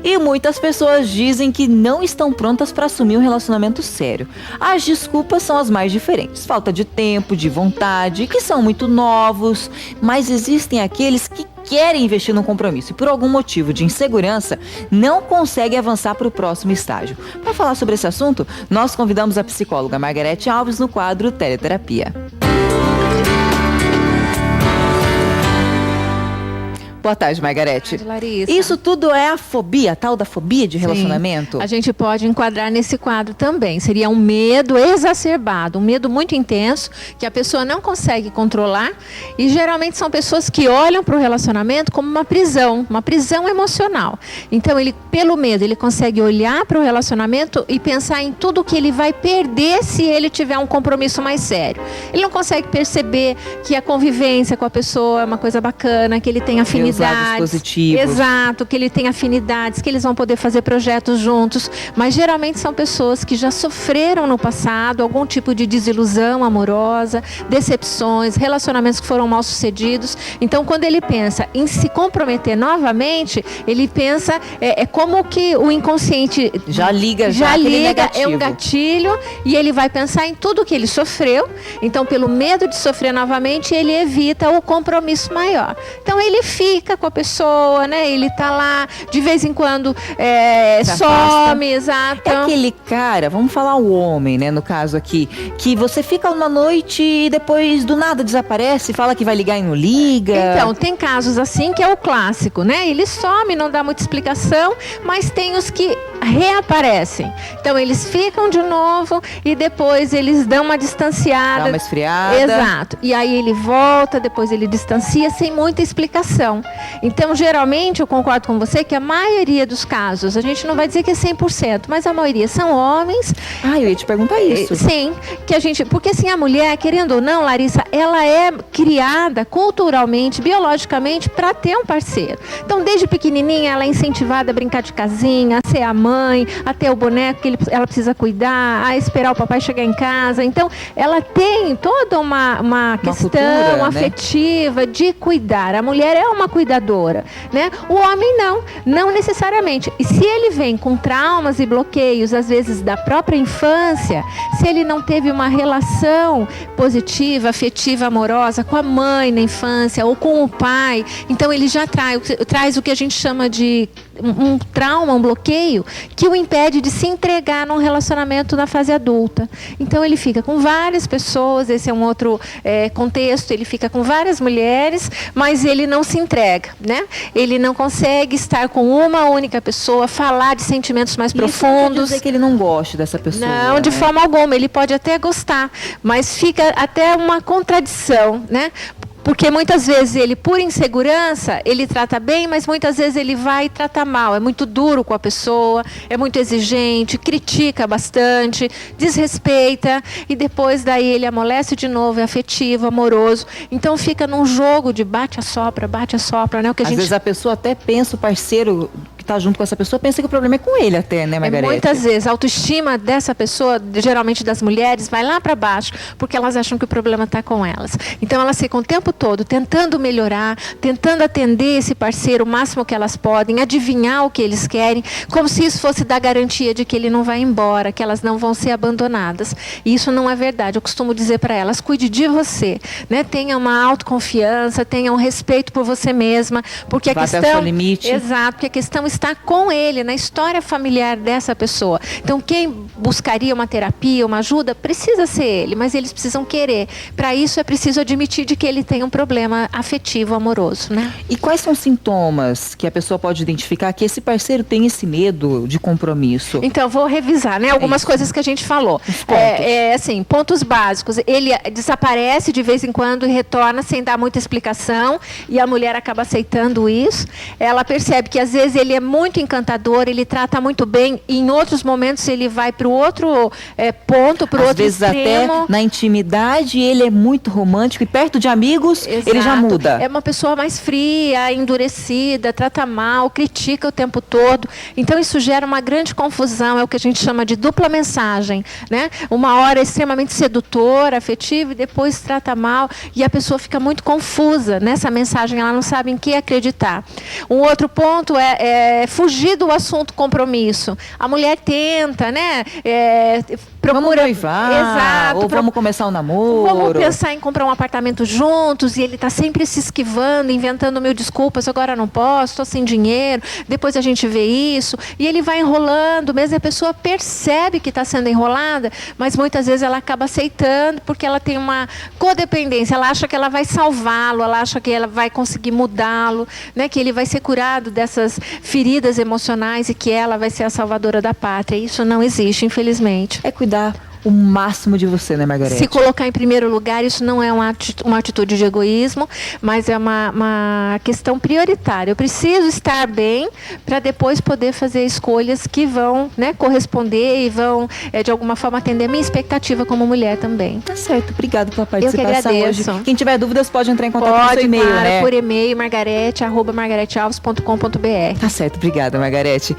E muitas pessoas dizem que não estão prontas para assumir um relacionamento sério. As desculpas são as mais diferentes. Falta de tempo, de vontade, que são muito novos. Mas existem aqueles que querem investir no compromisso e por algum motivo de insegurança não conseguem avançar para o próximo estágio. Para falar sobre esse assunto, nós convidamos a psicóloga Margarete Alves no quadro Teleterapia. Boa tarde, Margarete. Boa tarde, Larissa. Isso tudo é a fobia, a tal da fobia de relacionamento? Sim, a gente pode enquadrar nesse quadro também. Seria um medo exacerbado, um medo muito intenso, que a pessoa não consegue controlar. E geralmente são pessoas que olham para o relacionamento como uma prisão emocional. Então, ele, pelo medo, ele consegue olhar para o relacionamento e pensar em tudo que ele vai perder se ele tiver um compromisso mais sério. Ele não consegue perceber que a convivência com a pessoa é uma coisa bacana, que ele tem afinidade. Positivos. Exato, que ele tem afinidades, que eles vão poder fazer projetos juntos, mas geralmente são pessoas que já sofreram no passado algum tipo de desilusão amorosa, decepções, relacionamentos que foram mal sucedidos. Então, quando ele pensa em se comprometer novamente, ele pensa, é como que o inconsciente já liga, é um gatilho, e ele vai pensar em tudo que ele sofreu. Então, pelo medo de sofrer novamente, ele evita o compromisso maior. Então, ele fica com a pessoa, né? Ele tá lá, de vez em quando some, exato. É aquele cara, vamos falar o homem, né? No caso aqui, que você fica uma noite e depois do nada desaparece, fala que vai ligar e não liga. Então, tem casos assim que é o clássico, né? Ele some, não dá muita explicação, mas tem os que reaparecem. Então, eles ficam de novo e depois eles dão uma distanciada. Dá uma esfriada. Exato. E aí ele volta, depois ele distancia sem muita explicação. Então, geralmente, eu concordo com você que a maioria dos casos, a gente não vai dizer que é 100%, mas a maioria são homens. Eu ia te perguntar isso. Sim, porque assim, a mulher, querendo ou não, Larissa, ela é criada culturalmente, biologicamente, para ter um parceiro. Então, desde pequenininha, ela é incentivada a brincar de casinha, a ser a mãe, a ter o boneco que ela precisa cuidar, a esperar o papai chegar em casa. Então, ela tem toda uma questão cultura, afetiva, né, de cuidar. A mulher é uma cuidadora, né? O homem não necessariamente. E se ele vem com traumas e bloqueios, às vezes da própria infância, se ele não teve uma relação positiva, afetiva, amorosa com a mãe na infância ou com o pai, então ele já traz o que a gente chama de um trauma, um bloqueio, que o impede de se entregar num relacionamento na fase adulta. Então ele fica com várias pessoas, esse é um outro contexto, ele fica com várias mulheres, mas ele não se entrega, né? Ele não consegue estar com uma única pessoa, falar de sentimentos mais profundos. Isso não quer dizer que ele não goste dessa pessoa. Não, de forma alguma. Ele pode até gostar, mas fica até uma contradição, né? Porque muitas vezes ele, por insegurança, ele trata bem, mas muitas vezes ele vai tratar mal. É muito duro com a pessoa, é muito exigente, critica bastante, desrespeita, e depois daí ele amolece de novo, é afetivo, amoroso. Então fica num jogo de bate-a-sopra, né? O que Às vezes a pessoa até pensa, o parceiro que está junto com essa pessoa, pensa que o problema é com ele até, né, Margarete? Muitas vezes a autoestima dessa pessoa, geralmente das mulheres, vai lá para baixo, porque elas acham que o problema está com elas. Então elas ficam o tempo todo tentando melhorar, tentando atender esse parceiro o máximo que elas podem, adivinhar o que eles querem, como se isso fosse dar garantia de que ele não vai embora, que elas não vão ser abandonadas. E isso não é verdade. Eu costumo dizer para elas, cuide de você, né? Tenha uma autoconfiança, tenha um respeito por você mesma, porque a questão... Até o seu limite. Exato, porque a questão está com ele, na história familiar dessa pessoa. Então, quem buscaria uma terapia, uma ajuda, precisa ser ele, mas eles precisam querer. Para isso, é preciso admitir de que ele tem um problema afetivo, amoroso, né? E quais são os sintomas que a pessoa pode identificar que esse parceiro tem esse medo de compromisso? Então, vou revisar, né? Algumas coisas que a gente falou. Assim, pontos básicos. Ele desaparece de vez em quando e retorna sem dar muita explicação, e a mulher acaba aceitando isso. Ela percebe que, às vezes, ele é muito encantador, ele trata muito bem, e em outros momentos ele vai para o outro ponto, para o outro extremo. Às vezes até na intimidade ele é muito romântico, e perto de amigos minutos, ele já Exato. muda. É uma pessoa mais fria, endurecida, trata mal, critica o tempo todo. Então isso gera uma grande confusão, é o que a gente chama de dupla mensagem, né? Uma hora é extremamente sedutora, afetiva, e depois trata mal, e a pessoa fica muito confusa nessa mensagem, ela não sabe em que acreditar. Um outro ponto é fugir do assunto compromisso. A mulher tenta, né? Vamos noivar, Exato, ou vamos começar um namoro. Vamos pensar em comprar um apartamento juntos, e ele está sempre se esquivando, inventando mil desculpas, agora não posso, estou sem dinheiro, depois a gente vê isso, e ele vai enrolando, mesmo a pessoa percebe que está sendo enrolada, mas muitas vezes ela acaba aceitando, porque ela tem uma codependência, ela acha que ela vai salvá-lo, ela acha que ela vai conseguir mudá-lo, né, que ele vai ser curado dessas feridas emocionais e que ela vai ser a salvadora da pátria. Isso não existe, infelizmente. É cuidar o máximo de você, né, Margarete? Se colocar em primeiro lugar, isso não é uma atitude de egoísmo, mas é uma questão prioritária. Eu preciso estar bem para depois poder fazer escolhas que vão, né, corresponder e vão, de alguma forma, atender a minha expectativa como mulher também. Tá certo, obrigado pela participação. Eu que agradeço. Hoje. Quem tiver dúvidas pode entrar em contato com o seu e-mail, claro, né? por e-mail, margarete@margaretealves.com.br. Tá certo, obrigada, Margarete.